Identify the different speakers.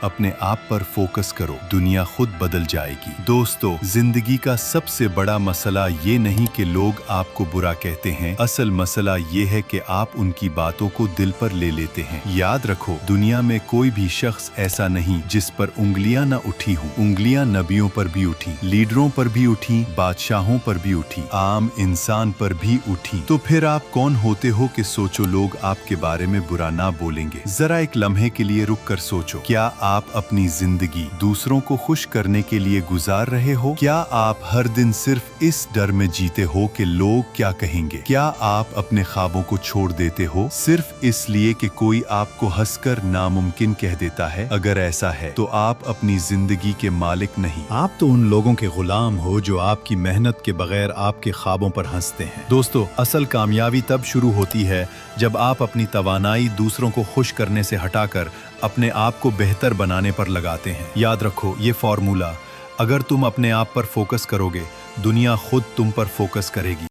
Speaker 1: अपने आप पर फोकस करो, दुनिया खुद बदल जाएगी। दोस्तों, जिंदगी का सबसे बड़ा मसला ये नहीं कि लोग आपको बुरा कहते हैं, असल मसला ये है कि आप उनकी बातों को दिल पर ले लेते हैं। याद रखो, दुनिया में कोई भी शख्स ऐसा नहीं जिस पर उंगलियां न उठी हों। उंगलियां नबियों पर भी उठी, लीडरों पर भी उठी, बादशाहों पर भी उठी, आम इंसान पर भी उठी। तो फिर आप कौन होते हो कि सोचो लोग आपके बारे में बुरा ना बोलेंगे? जरा एक लम्हे के लिए रुक कर सोचो, क्या आप अपनी जिंदगी दूसरों को खुश करने के लिए गुजार रहे हो? क्या आप हर दिन सिर्फ इस डर में जीते हो कि लोग क्या कहेंगे? क्या आप अपने ख्वाबों को छोड़ देते हो सिर्फ इसलिए कि कोई आपको हंसकर नामुमकिन कह देता है? अगर ऐसा है तो आप अपनी जिंदगी के मालिक नहीं, आप तो उन लोगों के गुलाम हो जो आपकी मेहनत के बगैर आपके ख्वाबों पर हंसते हैं। दोस्तों, असल कामयाबी तब शुरू होती है जब आप अपनी तवानाई दूसरों को खुश करने से हटाकर अपने आप को बेहतर बनाने पर लगाते हैं। याद रखो ये फॉर्मूला, अगर तुम अपने आप पर फोकस करोगे, दुनिया खुद तुम पर फोकस करेगी।